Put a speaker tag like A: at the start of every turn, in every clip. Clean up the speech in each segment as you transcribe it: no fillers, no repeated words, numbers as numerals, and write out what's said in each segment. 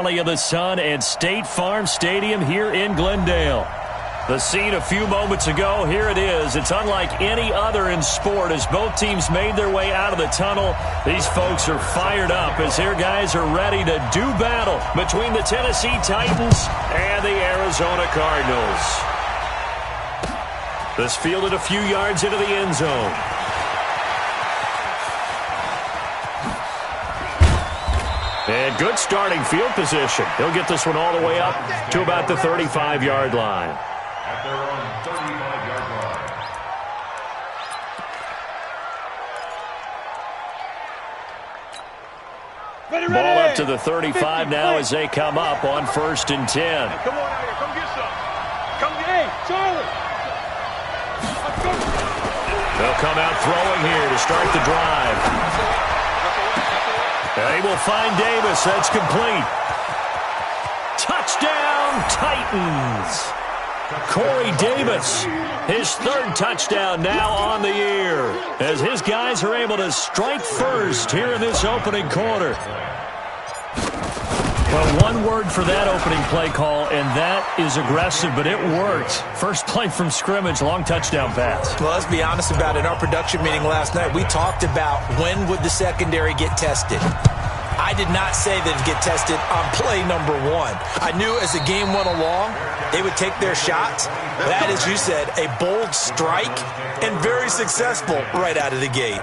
A: Valley of the Sun and State Farm Stadium here in Glendale. The scene a few moments ago, here it is. It's unlike any other in sport as both teams made their way out of the tunnel. These folks are fired up as their guys are ready to do battle between the Tennessee Titans and the Arizona Cardinals. This fielded a few yards into the end zone. And good starting field position. He'll get this one all the way up to about the 35-yard line.
B: At their own 35-yard line.
A: Ball up to the 35 now as they come up on 1st and 10.
C: Hey, come on out here. Come get some. Come get, hey, Charlie.
A: They'll come out throwing here to start the drive. They will find Davis. That's complete. Touchdown, Titans. Corey Davis, his third touchdown now on the year as his guys are able to strike first here in this opening quarter. Well, one word for that opening play call, and that is aggressive, but it worked. First play from scrimmage, long touchdown pass.
D: Well, let's be honest about it. In our production meeting last night, we talked about when would the secondary get tested. I did not say that it'd get tested on play number 1. I knew as the game went along, they would take their shots. That, as you said, a bold strike and very successful right out of the gate.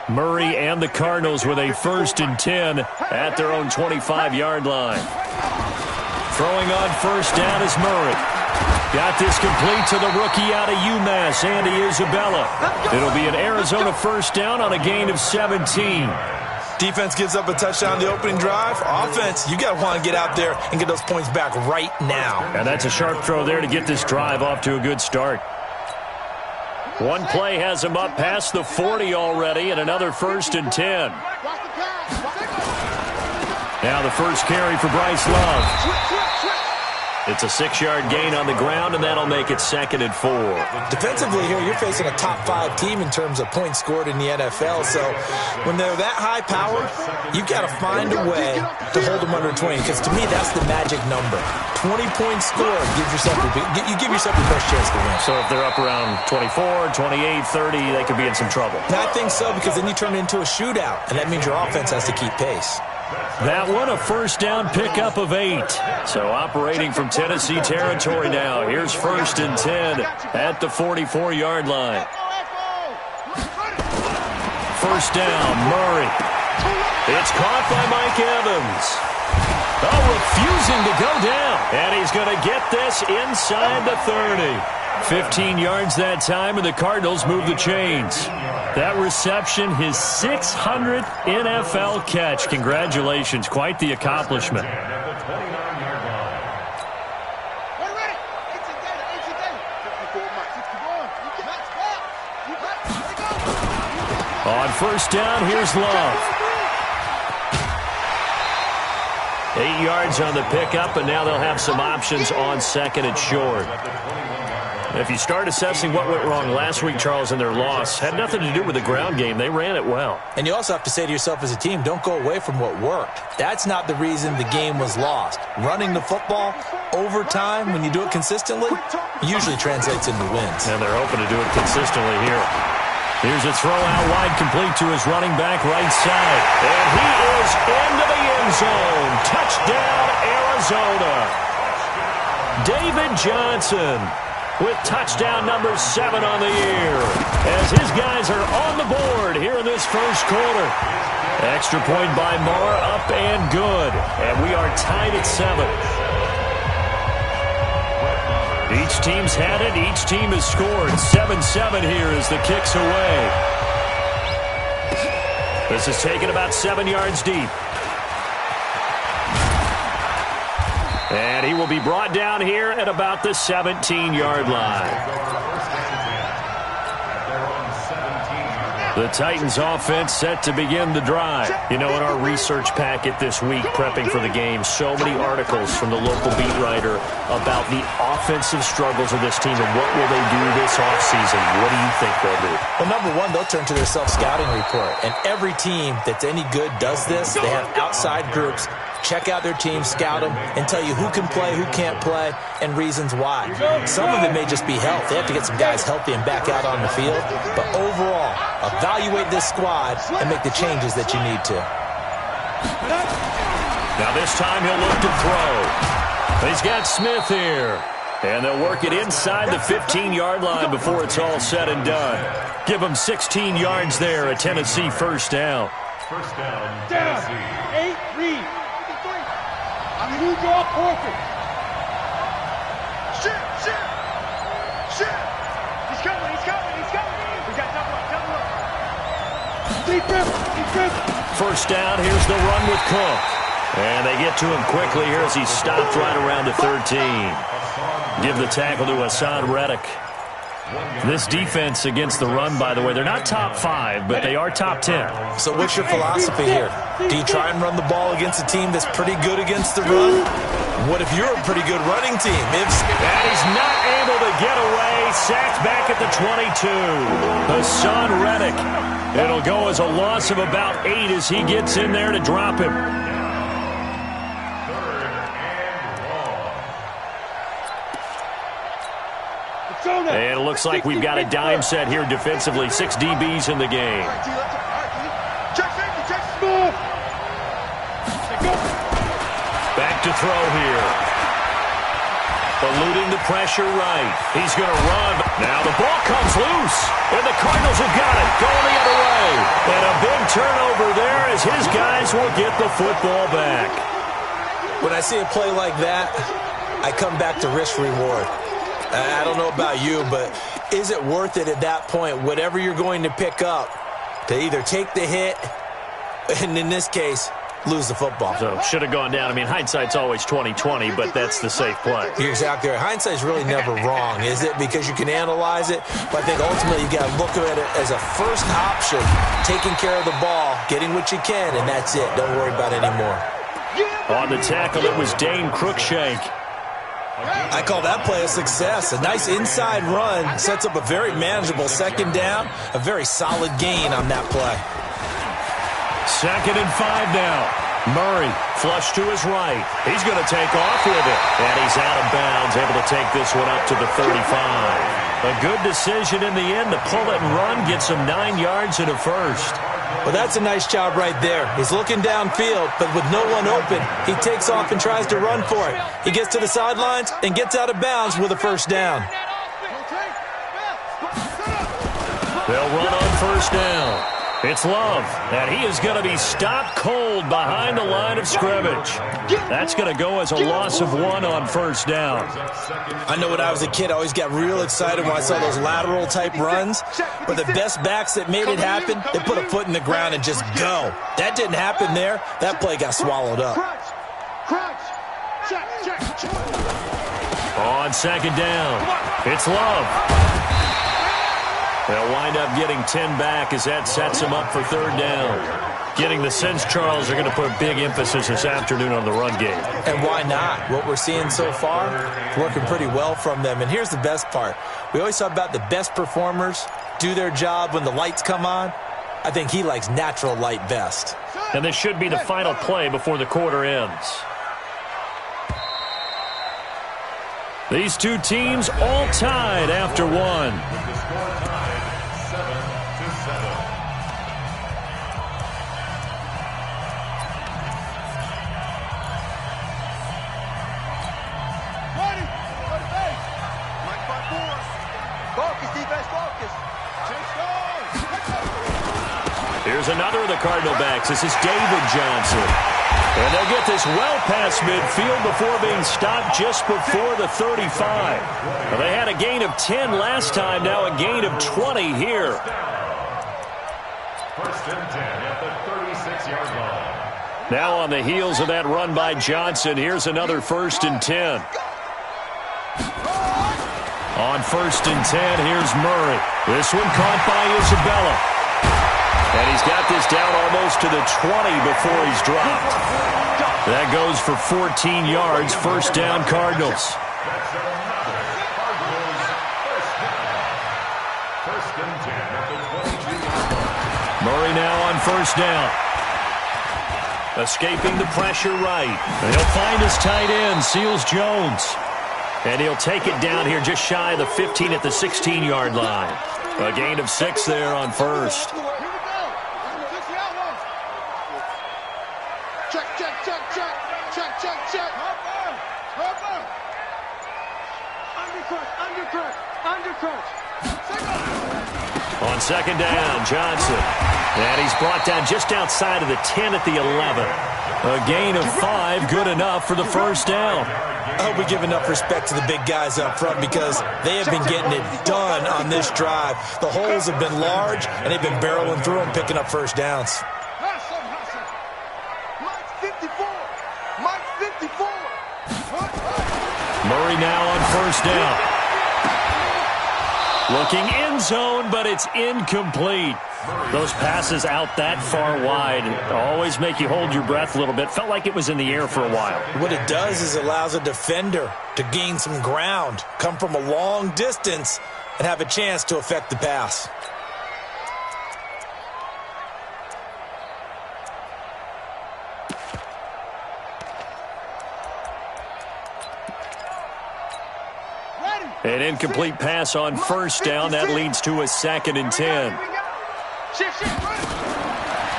A: Murray and the Cardinals with a 1st and 10 at their own 25-yard line. Throwing on 1st down is Murray. Got this complete to the rookie out of UMass, Andy Isabella. It'll be an Arizona 1st down on a gain of 17.
D: Defense gives up a touchdown the opening drive. Offense, you got to want to get out there and get those points back right now.
A: And that's a sharp throw there to get this drive off to a good start. One play has him up past the 40 already, and another 1st and 10. Now the first carry for Bryce Love. It's a 6-yard gain on the ground, and that'll make it 2nd and 4.
D: Defensively here, you're facing a top-5 team in terms of points scored in the NFL. So when they're that high-powered, you've got to find a way to hold them under 20. Because to me, that's the magic number. 20 points scored gives yourself you give yourself your best chance to win.
A: So if they're up around 24, 28, 30, they could be in some trouble.
D: I think so, because then you turn it into a shootout, and that means your offense has to keep pace.
A: That one, a 1st down pickup of 8. So operating from Tennessee territory now. Here's 1st and 10 at the 44-yard line. 1st down, Murray. It's caught by Mike Evans. Oh, refusing to go down. And he's going to get this inside the 30. 15 yards that time, and the Cardinals move the chains. That reception, his 600th NFL catch. Congratulations. Quite the accomplishment. On 1st down, here's Love. 8 yards on the pickup, and now they'll have some options on 2nd and short. If you start assessing what went wrong last week, Charles, in their loss, had nothing to do with the ground game. They ran it well.
D: And you also have to say to yourself as a team, don't go away from what worked. That's not the reason the game was lost. Running the football over time, when you do it consistently, usually translates into wins.
A: And they're hoping to do it consistently here. Here's a throw out wide, complete to his running back right side. And he is into the end zone. Touchdown, Arizona. David Johnson with touchdown number 7 on the year as his guys are on the board here in this first quarter. Extra point by Moore, up and good. And we are tied at 7. Each team's had it. Each team has scored. 7-7 here as the kick's away. This is taken about 7 yards deep. And he will be brought down here at about the 17-yard line. The Titans offense set to begin the drive. You know, in our research packet this week, prepping for the game, so many articles from the local beat writer about the offensive struggles of this team and what will they do this offseason. What do you think they'll do?
D: Well, number one, they'll turn to their self-scouting report. And every team that's any good does this. They have outside groups. Check out their team, scout them, and tell you who can play, who can't play, and reasons why. Some of it may just be health. They have to get some guys healthy and back out on the field. But overall, evaluate this squad and make the changes that you need to.
A: Now this time he'll look to throw. He's got Smith here. And they'll work it inside the 15-yard line before it's all said and done. Give them 16 yards there, a Tennessee first down.
B: First down, Tennessee.
C: 8 read. I mean, you draw perfect. Shit. He's coming. We got double up. Defense.
A: First down, here's the run with Cook. And they get to him quickly here as he's stopped right around the 13. Give the tackle to Hassan Reddick. This defense against the run, by the way, they're not top 5, but they are top 10.
D: So what's your philosophy here? Do you try and run the ball against a team that's pretty good against the run? What if you're a pretty good running team?
A: And he's not able to get away. Sacked back at the 22. Hassan Reddick. It'll go as a loss of about 8 as he gets in there to drop him. And it looks like we've got a dime set here defensively. 6 DBs in the game. Back to throw here. Eluding the pressure right. He's going to run. Now the ball comes loose. And the Cardinals have got it. Going the other way. And a big turnover there as his guys will get the football back.
D: When I see a play like that, I come back to risk-reward. I don't know about you, but is it worth it at that point, whatever you're going to pick up, to either take the hit, and in this case, lose the football?
A: So should have gone down. I mean, hindsight's always 20/20, but that's the safe play.
D: You're exactly right. Hindsight's really never wrong, is it? Because you can analyze it, but I think ultimately you got to look at it as a first option, taking care of the ball, getting what you can, and that's it. Don't worry about it anymore.
A: On the tackle, it was Dane Cruikshank.
D: I call that play a success. A nice inside run sets up a very manageable second down, a very solid gain on that play.
A: 2nd and 5 now. Murray flush to his right. He's going to take off with it. And he's out of bounds, able to take this one up to the 35. A good decision in the end to pull it and run, get some 9 yards and a first.
D: Well, that's a nice job right there. He's looking downfield, but with no one open, he takes off and tries to run for it. He gets to the sidelines and gets out of bounds with a first down.
A: They'll run on first down. It's Love, and he is going to be stopped cold behind the line of scrimmage. That's going to go as a loss of 1 on first down.
D: I know when I was a kid, I always got real excited when I saw those lateral-type runs. But the best backs that made it happen, they put a foot in the ground and just go. That didn't happen there. That play got swallowed up.
A: On second down, it's Love. They'll wind up getting 10 back as that sets them up for third down. Getting the sense, Charles, they're going to put a big emphasis this afternoon on the run game.
D: And why not? What we're seeing so far, working pretty well from them. And here's the best part. We always talk about the best performers do their job when the lights come on. I think he likes natural light best.
A: And this should be the final play before the quarter ends. These two teams all tied after 1. Here's another of the Cardinal backs. This is David Johnson. And they'll get this well past midfield before being stopped just before the 35. Well, they had a gain of 10 last time, now a gain of 20 here.
B: First and 10 at the 36-yard line.
A: Now on the heels of that run by Johnson, here's another 1st and 10. On 1st and 10, here's Murray. This one caught by Isabella. And he's got this down almost to the 20 before he's dropped. That goes for 14 yards, 1st down Cardinals.
B: That's another Cardinals first down. First and 10 at the 22-yard line.
A: Murray now on 1st down. Escaping the pressure right. And he'll find his tight end, Seals Jones. And he'll take it down here just shy of the 15 at the 16-yard line. A gain of 6 there on 1st. On 2nd down, Johnson. And he's brought down just outside of the 10 at the 11. A gain of 5, good enough for the 1st down.
D: I hope we give enough respect to the big guys up front because they have been getting it done on this drive. The holes have been large, and they've been barreling through them, picking up 1st downs.
A: Murray now on 1st down. Looking end zone, but it's incomplete. Those passes out that far wide always make you hold your breath a little bit. Felt like it was in the air for a while.
D: What it does is allows a defender to gain some ground, come from a long distance, and have a chance to affect the pass.
A: An incomplete pass on 1st down. That leads to a 2nd and 10.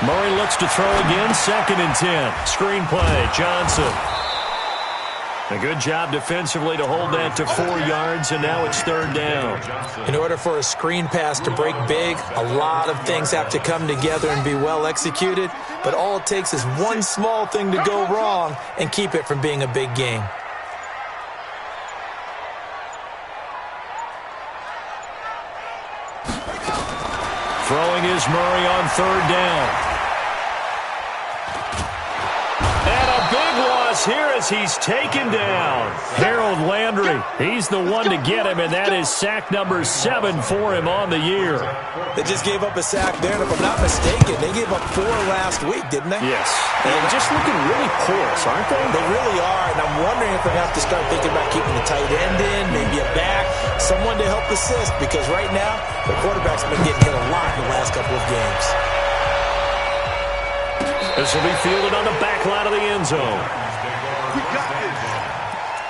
A: Murray looks to throw again. 2nd and 10. Screen play. Johnson. A good job defensively to hold that to 4 yards, and now it's 3rd down.
D: In order for a screen pass to break big, a lot of things have to come together and be well executed, but all it takes is one small thing to go wrong and keep it from being a big game.
A: Throwing is Murray on 3rd down. And a big loss here as he's taken down. Harold Landry, he's the one to get him, and that is sack number 7 for him on the year.
D: They just gave up a sack there, and if I'm not mistaken, they gave up 4 last week, didn't they?
A: Yes. And just looking really porous, aren't they?
D: They really are, and I'm wondering if they have to start thinking about keeping the tight end in, maybe a back, someone to help assist, because right now, the quarterback's been getting hit a lot in the last couple of games.
A: This will be fielded on the back line of the end zone.
B: We got this.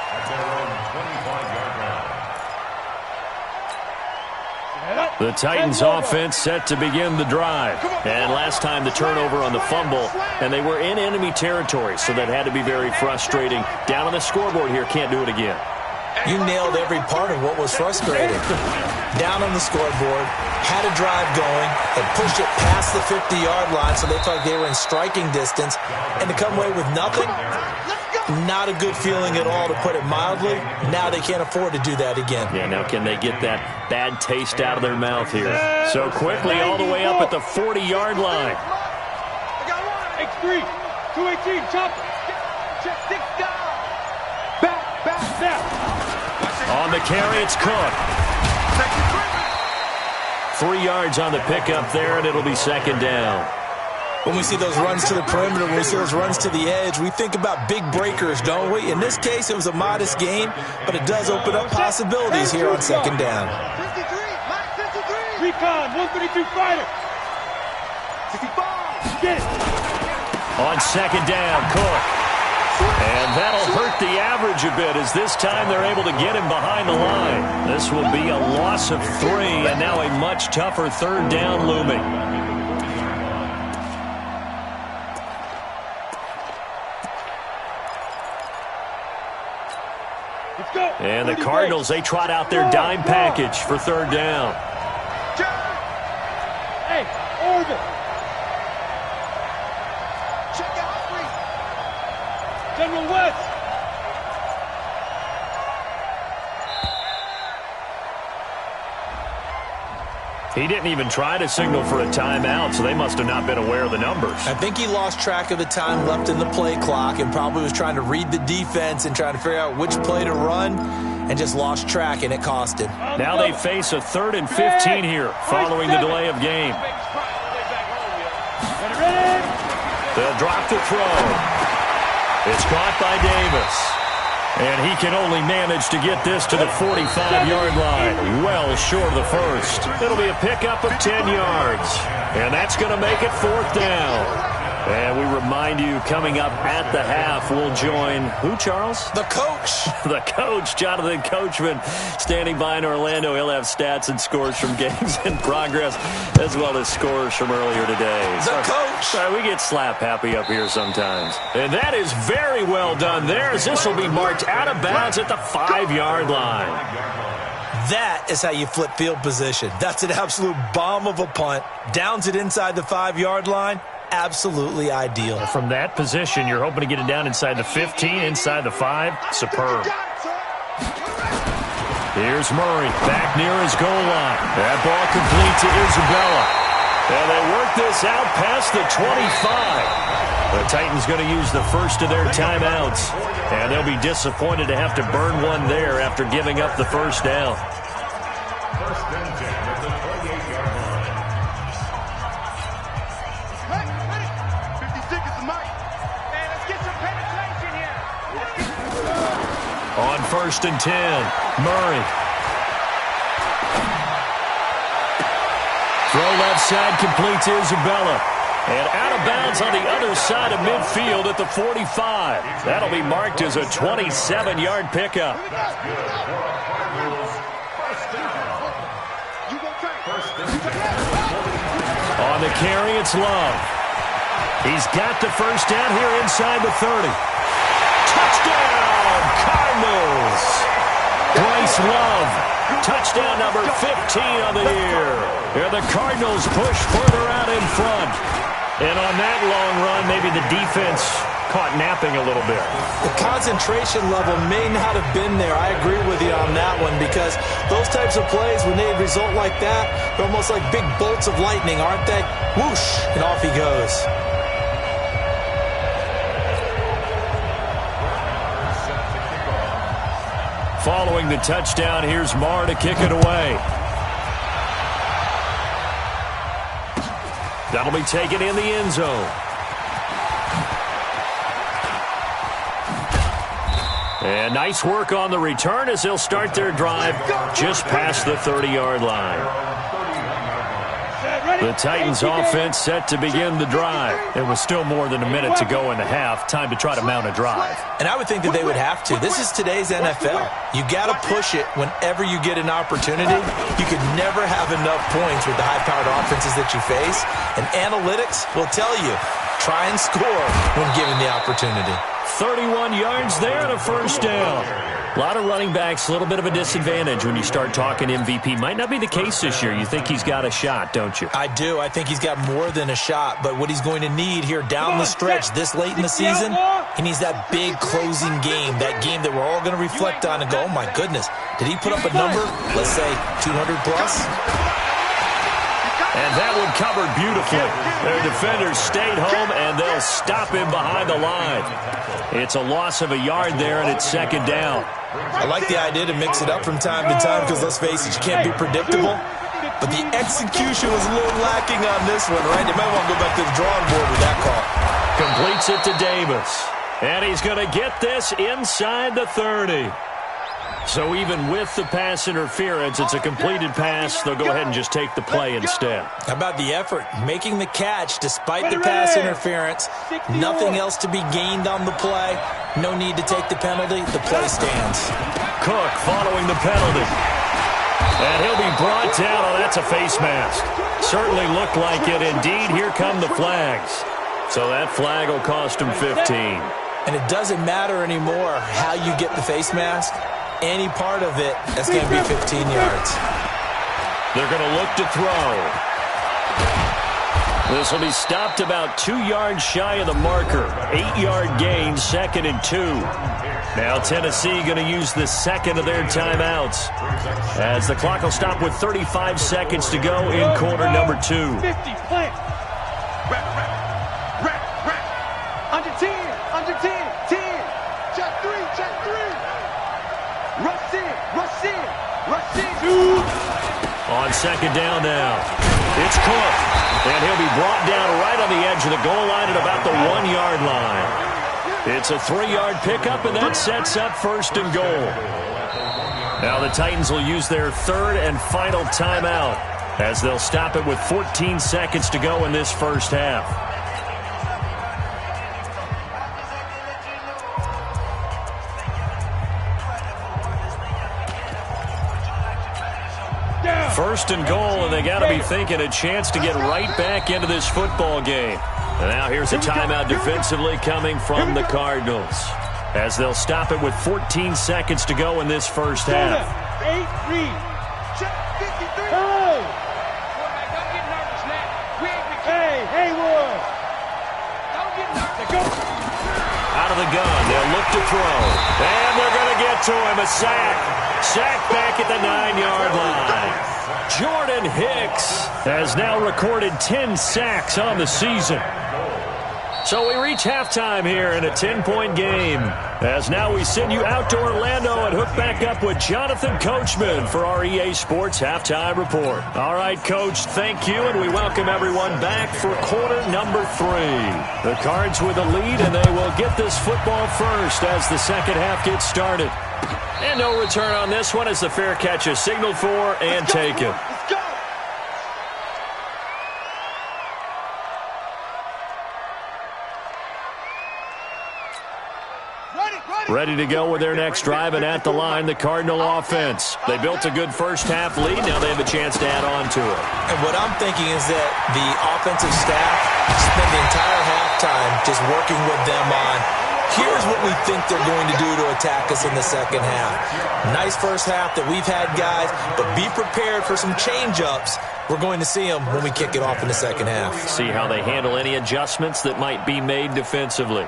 B: At their own 25-yard line.
A: The Titans offense set to begin the drive. And last time the turnover on the fumble, and they were in enemy territory, so that had to be very frustrating. Down on the scoreboard here, can't do it again.
D: You nailed every part of what was frustrating. Down on the scoreboard, had a drive going, and pushed it past the 50-yard line so they thought they were in striking distance, and to come away with nothing, not a good feeling at all, to put it mildly. Now they can't afford to do that again.
A: Yeah, now can they get that bad taste out of their mouth here? So quickly all the way up at the 40-yard line.
C: X3, 218, chopper. Check 6 down. Back.
A: On the carry, it's Cook. 3 yards on the pickup there, and it'll be 2nd down.
D: When we see those runs to the perimeter, when we see those runs to the edge, we think about big breakers, don't we? In this case, it was a modest gain, but it does open up possibilities here on 2nd down.
C: 53, Recon, 132 fighter. 65, get it.
A: On 2nd down, Cook. And that'll hurt the average a bit as this time they're able to get him behind the line. This will be a loss of 3, and now a much tougher 3rd down looming. And the Cardinals, they trot out their dime package for 3rd down.
C: Hey, orbit. General West.
A: He didn't even try to signal for a timeout, so they must have not been aware of the numbers.
D: I think he lost track of the time left in the play clock and probably was trying to read the defense and trying to figure out which play to run and just lost track, and it cost him.
A: Now they face a 3rd and 15 here following the delay of game. They'll drop the throw. It's caught by Davis. And he can only manage to get this to the 45-yard line, well short of the first. It'll be a pickup of 10 yards, and that's going to make it 4th down. And we remind you, coming up at the half, we'll join who, Charles?
D: The coach.
A: The coach, Jonathan Coachman, standing by in Orlando. He'll have stats and scores from games in progress, as well as scores from earlier today.
D: The coach.
A: Sorry, we get slap happy up here sometimes. And that is very well done there, as this will be marked out of bounds at the 5-yard line.
D: That is how you flip field position. That's an absolute bomb of a punt. Downs it inside the 5-yard line. Absolutely ideal.
A: From that position, you're hoping to get it down inside the 15, inside the 5. Superb. Here's Murray back near his goal line. That ball complete to Isabella. And they work this out past the 25. The Titans going to use the first of their timeouts. And they'll be disappointed to have to burn one there after giving up the first down.
B: 1st and 10 at the 28-yard line.
A: On 1st and 10, Murray. Throw left side, complete to Isabella. And out of bounds on the other side of midfield at the 45. That'll be marked as a 27-yard pickup. On the carry, it's Love. He's got the first down here inside the 30. Touchdown, Cardinals! Bryce Love, touchdown number 15 on the year. And the Cardinals push further out in front. And on that long run, maybe the defense caught napping a little bit.
D: The concentration level may not have been there. I agree with you on that one, because those types of plays, when they result like that, they're almost like big bolts of lightning, aren't they? Whoosh, and off he goes.
A: Following the touchdown, here's Marr to kick it away. That'll be taken in the end zone. And nice work on the return as they'll start their drive just past the 30-yard line. The Titans offense set to begin the drive. There was still more than a minute to go in the half. Time to try to mount a drive.
D: And I would think that they would have to. This is today's NFL. You got to push it whenever you get an opportunity. You could never have enough points with the high-powered offenses that you face. And analytics will tell you, try and score when given the opportunity.
A: 31 yards there and a first down. A lot of running backs, a little bit of a disadvantage when you start talking MVP. Might not be the case this year. You think he's got a shot, don't you?
D: I do. I think he's got more than a shot. But what he's going to need here down the stretch this late in the season, he needs that big closing game, that game that we're all going to reflect on and go, oh, my goodness, did he put up a number, let's say, 200 plus?
A: And that one covered beautifully. Their defenders stayed home, and they'll stop him behind the line. It's a loss of a yard there, and it's second down.
D: I like the idea to mix it up from time to time because, let's face it, you can't be predictable. But the execution was a little lacking on this one, right? They might want to go back to the drawing board with that call.
A: Completes it to Davis. And he's going to get this inside the 30. So even with the pass interference, it's a completed pass. They'll go ahead and just take the play instead.
D: How about the effort? Making the catch despite the pass interference. Nothing else to be gained on the play. No need to take the penalty. The play stands.
A: Cook following the penalty. And he'll be brought down. Oh, that's a face mask. Certainly looked like it. Indeed, here come the flags. So that flag will cost him 15.
D: And it doesn't matter anymore how you get the face mask. Any part of it, that's going to be 15 yards.
A: They're going to look to throw. This will be stopped about 2 yards shy of the marker. 8-yard gain, 2nd and 2. Now Tennessee going to use the second of their timeouts, as the clock will stop with 35 seconds to go in quarter number 2.
C: 50, plant. Rap. Under 10, 10. Check 3. Rush in. 2.
A: On second down now, it's Cook, and he'll be brought down right on the edge of the goal line at about the 1-yard line. It's a 3-yard pickup, and that sets up 1st and goal. Now the Titans will use their 3rd and final timeout, as they'll stop it with 14 seconds to go in this first half. First and goal, and they got to be thinking a chance to get right back into this football game. And now here's a timeout defensively coming from the Cardinals, as they'll stop it with 14 seconds to go in this first half.
C: 8, read. Check 53. Hey! Quarterback, don't get nervous now. We ain't been kidding. Hey, Haywood. Don't get nervous. Go.
A: Out of the gun, they'll look to throw. And they're going to get to him, a sack. Sack back at the 9-yard line. Jordan Hicks has now recorded 10 sacks on the season. So we reach halftime here in a 10-point game, as now we send you out to Orlando and hook back up with Jonathan Coachman for our EA Sports Halftime Report. All right, Coach, thank you, and we welcome everyone back for quarter number 3. The Cards with a lead, and they will get this football first as the second half gets started. And no return on this one as the fair catch is signaled for and taken.
C: Let's go.
A: Ready to go with their next drive, and at the line, the Cardinal offense. They built a good first-half lead. Now they have a chance to add on to it.
D: And what I'm thinking is that the offensive staff spent the entire halftime just working with them on, here's what we think they're going to do to attack us in the second half. Nice first half that we've had, guys, but be prepared for some change-ups. We're going to see them when we kick it off in the second half.
A: See how they handle any adjustments that might be made defensively.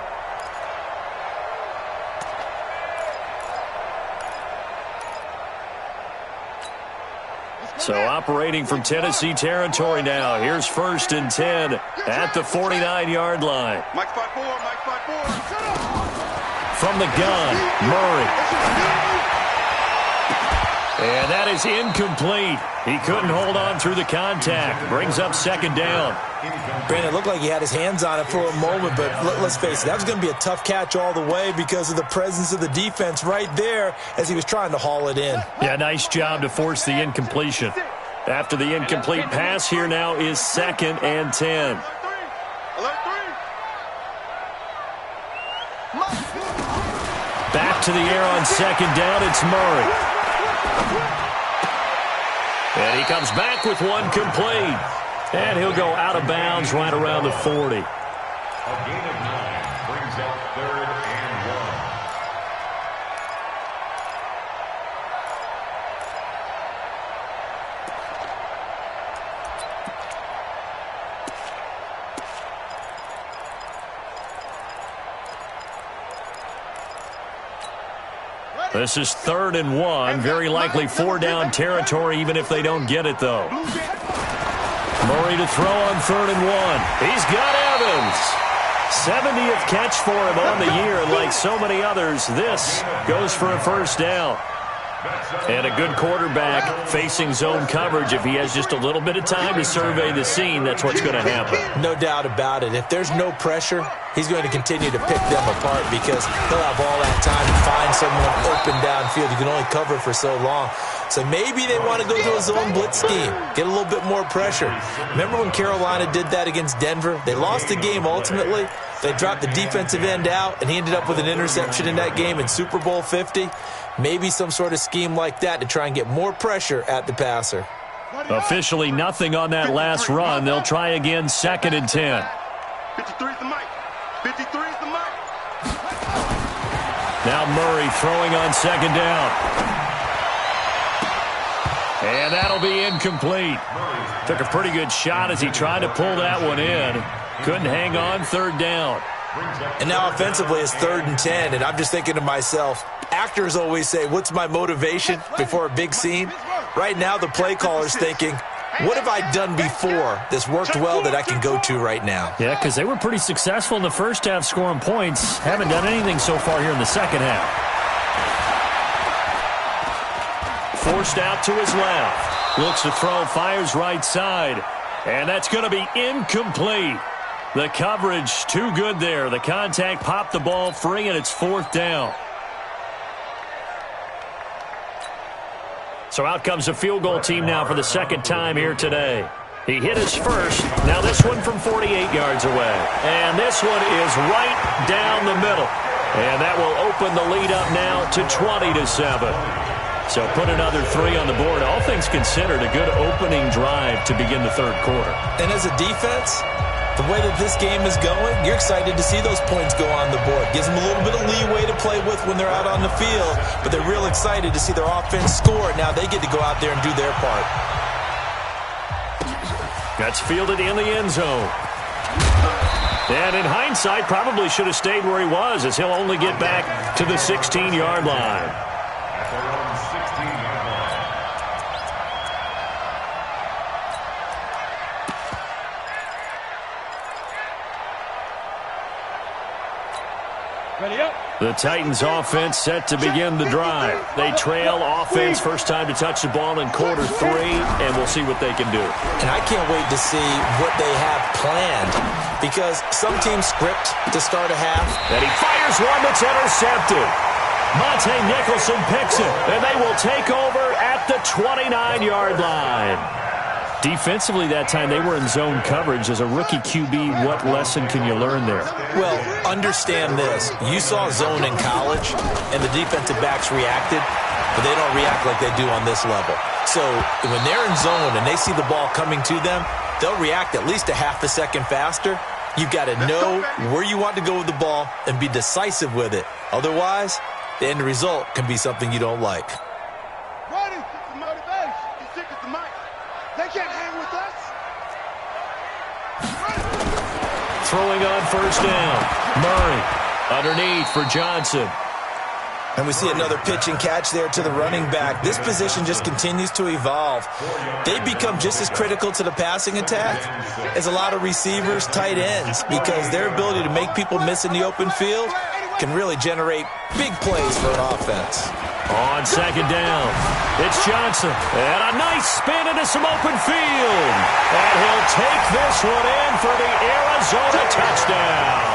A: So operating from Tennessee territory now. Here's 1st and 10 at the 49-yard line.
C: Mike 5-4.
A: From the gun, Murray. And that is incomplete. He couldn't hold on through the contact. Brings up 2nd down.
D: Brandon, it looked like he had his hands on it for a moment, but let's face it, that was going to be a tough catch all the way because of the presence of the defense right there as he was trying to haul it in.
A: Yeah, nice job to force the incompletion. After the incomplete pass, here now is 2nd and 10. Back to the air on 2nd down, it's Murray. And he comes back with one complete. And he'll go out of bounds right around the 40.
B: A gain of 9 brings up 3rd and
A: 1. This is 3rd and 1. Very likely 4-down territory, even if they don't get it, though. Murray to throw on 3rd and 1. He's got Evans. 70th catch for him on the year, and like so many others, this goes for a first down. And a good quarterback facing zone coverage. If he has just a little bit of time to survey the scene, that's what's going to happen.
D: No doubt about it. If there's no pressure, he's going to continue to pick them apart because he'll have all that time to find someone open downfield. You can only cover for so long. So maybe they want to go to a zone blitz scheme, get a little bit more pressure. Remember when Carolina did that against Denver? They lost the game ultimately. They dropped the defensive end out, and he ended up with an interception in that game in Super Bowl 50. Maybe some sort of scheme like that to try and get more pressure at the passer.
A: Officially nothing on that last run. They'll try again, 2nd and 10.
C: 53 is the mic. 53 is the mic.
A: Now Murray throwing on 2nd down. And that'll be incomplete. Took a pretty good shot as he tried to pull that one in. Couldn't hang on, third down.
D: And now offensively it's 3rd and 10, and I'm just thinking to myself, actors always say, what's my motivation before a big scene? Right now the play caller's thinking, what have I done before that's worked well that I can go to right now?
A: Yeah, because they were pretty successful in the first half scoring points. Haven't done anything so far here in the second half. Forced out to his left. Looks to throw, fires right side. And that's going to be incomplete. The coverage too good there. The contact popped the ball free, and it's 4th down. So out comes the field goal team now for the second time here today. He hit his first. Now this one from 48 yards away. And this one is right down the middle. And that will open the lead up now to 20-7. So put another 3 on the board. All things considered, a good opening drive to begin the third quarter.
D: And as a defense, the way that this game is going, you're excited to see those points go on the board. Gives them a little bit of leeway to play with when they're out on the field, but they're real excited to see their offense score. Now they get to go out there and do their part.
A: That's fielded in the end zone. And in hindsight, probably should have stayed where he was, as he'll only get back to the 16-yard line.
B: At their own 16-yard line.
C: Ready up.
A: The Titans offense set to begin the drive. They trail offense, first time to touch the ball in quarter 3, and we'll see what they can do.
D: And I can't wait to see what they have planned, because some teams script to start a half.
A: And he fires one that's intercepted. Monte Nicholson picks it, and they will take over at the 29-yard line. Defensively that time, they were in zone coverage. As a rookie QB, what lesson can you learn there?
D: Well, understand this. You saw zone in college, and the defensive backs reacted, but they don't react like they do on this level. So when they're in zone and they see the ball coming to them, they'll react at least a half a second faster. You've got to know where you want to go with the ball and be decisive with it. Otherwise, the end result can be something you don't like.
C: Running is the motivation. It's sick as the mic. They can't hang with us.
A: Throwing on first down. Murray underneath for Johnson.
D: And we see another pitch and catch there to the running back. This position just continues to evolve. They become just as critical to the passing attack as a lot of receivers, tight ends, because their ability to make people miss in the open field can really generate big plays for an offense.
A: On second down, it's Johnson. And a nice spin into some open field. And he'll take this one in for the Arizona touchdown.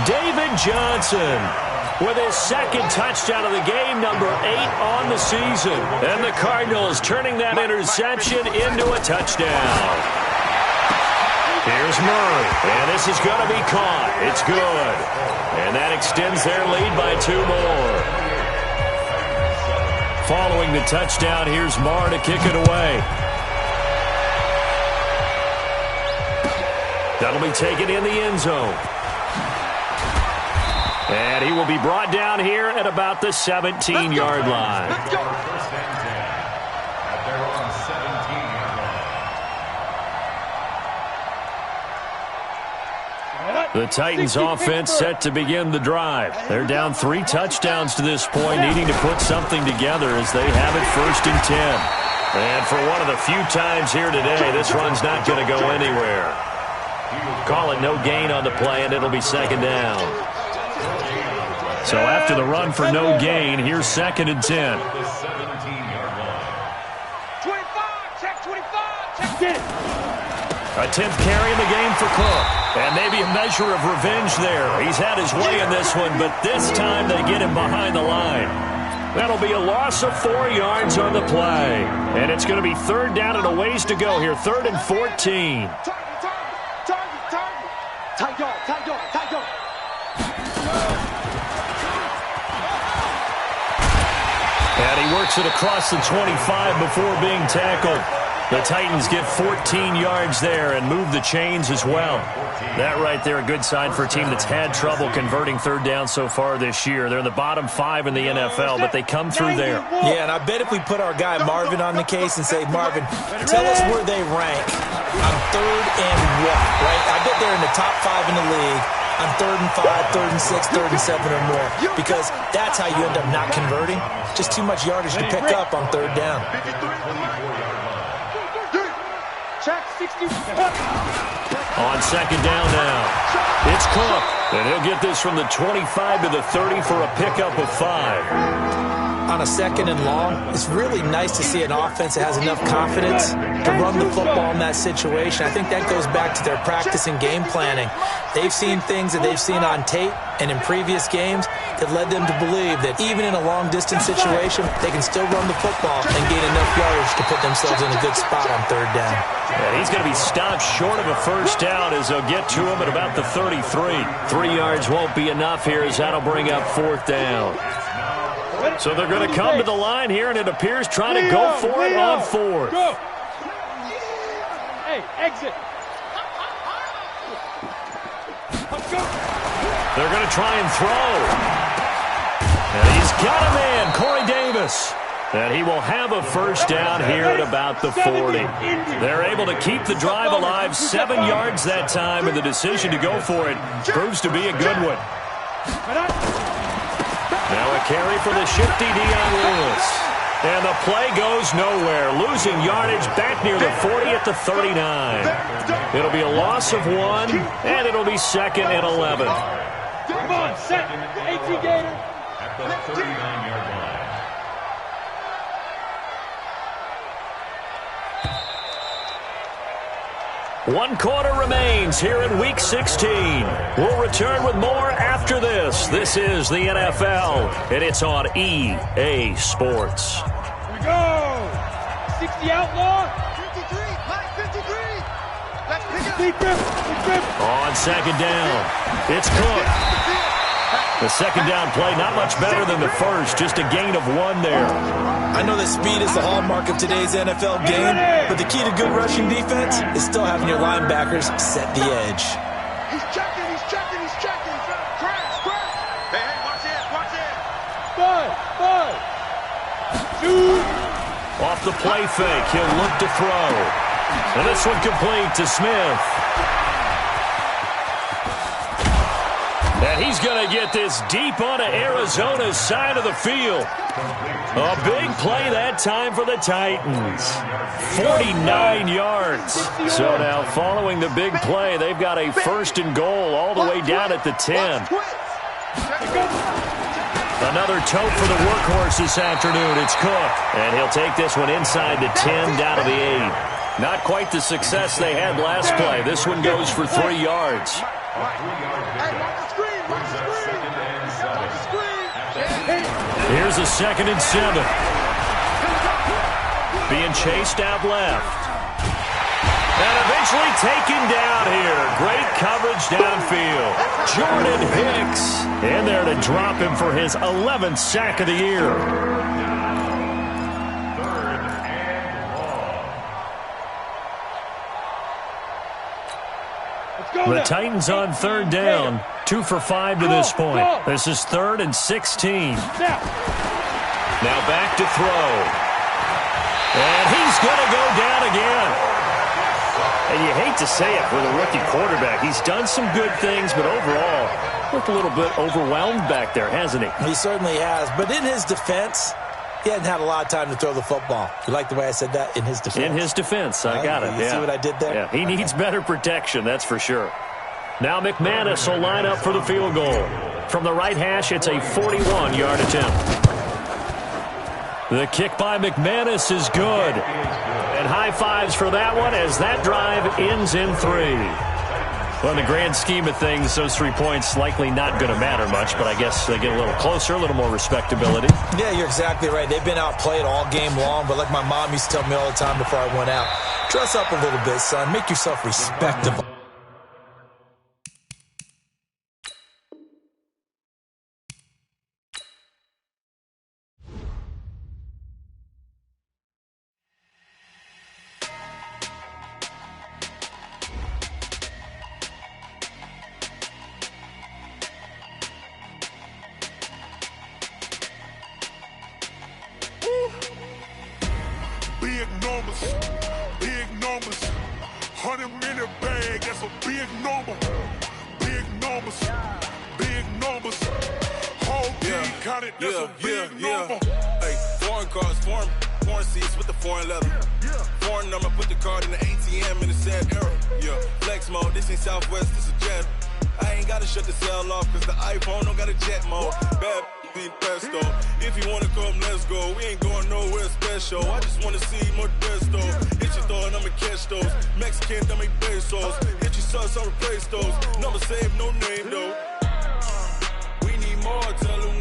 A: David Johnson with his second touchdown of the game, number 8 on the season. And the Cardinals turning that interception into a touchdown. Here's Murray, and this is going to be caught. It's good. And that extends their lead by 2 more. Following the touchdown, here's Marr to kick it away. That'll be taken in the end zone. And he will be brought down here at about the 17-yard line.
C: Let's go.
B: First and 10 at their own 17-yard line.
A: The Titans offense set to begin the drive. They're down 3 touchdowns to this point, needing to put something together as they have it first and 10. And for one of the few times here today, this run's not going to go anywhere. Call it no gain on the play, and it'll be second down. So after the run for no gain, here's second and 10.
B: The 17-yard line.
C: 25, check 25, check 10.
A: A 10th carry in the game for Cook. And maybe a measure of revenge there. He's had his way in this one, but this time they get him behind the line. That'll be a loss of 4 yards on the play. And it's going to be third down and a ways to go here. 3rd and 14.
C: Target. Tight yard.
A: And he works it across the 25 before being tackled. The Titans get 14 yards there and move the chains as well. That right there, a good sign for a team that's had trouble converting third down so far this year. They're in the bottom 5 in the NFL, but they come through there.
D: Yeah, and I bet if we put our guy Marvin on the case and say, Marvin, tell us where they rank on 3rd and what, right? I bet they're in the top 5 in the league on 3rd and 5, 3rd and 6, 3rd and 7 or more, because that's how you end up not converting. Just too much yardage to pick up on 3rd down.
C: Check 60.
A: On 2nd down now, it's Cook, and he'll get this from the 25 to the 30 for a pickup of 5.
D: On a 2nd and long, it's really nice to see an offense that has enough confidence to run the football in that situation. I think that goes back to their practice and game planning. They've seen things that they've seen on tape and in previous games that led them to believe that even in a long-distance situation, they can still run the football and gain enough yardage to put themselves in a good spot on 3rd down.
A: And he's going to be stopped short of a first down as they'll get to him at about the 33. 3 yards won't be enough here as that'll bring up 4th down. So they're going to come to the line here, and it appears trying to go for it on 4th.
C: Go. Hey, exit. Let's go.
A: They're going to try and throw. And he's got a man, Corey Davis. And he will have a first down here at about the 40. They're able to keep the drive alive, 7 yards that time, and the decision to go for it proves to be a good one. Now a carry for the shifty Dion Lewis. And the play goes nowhere. Losing yardage back near the 40 at the 39. It'll be a loss of 1, and it'll be 2nd and 11.
C: Come on, set. 18 Gator.
B: At the 39-yard line.
A: One quarter remains here in Week 16. We'll return with more after this. This is the NFL, and it's on EA Sports.
C: Here we go. 60 outlaw. 53. High 53. Let's pick it up.
A: On 2nd down, it's Cook. The 2nd down play, not much better than the first, just a gain of 1 there.
D: I know that speed is the hallmark of today's NFL game, but the key to good rushing defense is still having your linebackers set the edge.
C: He's checking. Crash. Hey, watch it. 5, 2.
A: Off the play fake, he'll look to throw. And this one complete to Smith. And he's going to get this deep onto Arizona's side of the field. A big play that time for the Titans. 49 yards. So now following the big play, they've got a 1st and goal all the way down at the 10. Another tote for the workhorse this afternoon. It's Cook. And he'll take this one inside the 10 down to the 8. Not quite the success they had last play. This one goes for 3 yards. Here's a 2nd and 7. Being chased out left. And eventually taken down here. Great coverage downfield. Jordan Hicks in there to drop him for his 11th sack of the year.
B: 3rd and long.
A: The Titans on 3rd down. 2 for 5 to this point. This is 3rd and 16. Now back to throw. And he's going to go down again. And you hate to say it with a rookie quarterback. He's done some good things, but overall, looked a little bit overwhelmed back there, hasn't he?
D: He certainly has. But in his defense, he hadn't had a lot of time to throw the football. You like the way I said that? In his defense.
A: In his defense. I got it.
D: You see what I did there?
A: Yeah, he needs better protection, that's for sure. Now McManus will line up for the field goal. From the right hash, it's a 41-yard attempt. The kick by McManus is good. And high fives for that one as that drive ends in 3. Well, in the grand scheme of things, those 3 points likely not going to matter much, but I guess they get a little closer, a little more respectability.
D: Yeah, you're exactly right. They've been outplayed all game long, but like my mom used to tell me all the time before I went out, dress up a little bit, son. Make yourself respectable.
E: numbers, big numbers. 100 million bag, that's a big number. Big numbers, big numbers. Whole team counted, that's a big number.
F: Hey, foreign cars, foreign seats with the foreign leather. Foreign number, put the card in the ATM in the sad era. Yeah, flex mode, this ain't Southwest, this a jet. I ain't gotta shut the cell off, cause the iPhone don't got a jet mode. Bad be pesto. If you wanna come, let's go. We ain't going nowhere special. I just wanna see more desto. Hit your thought, I'ma catch those. Mexican, I'ma make pesos. Hit your sus, I'll replace those. Number saved, no name though. We need more, tell them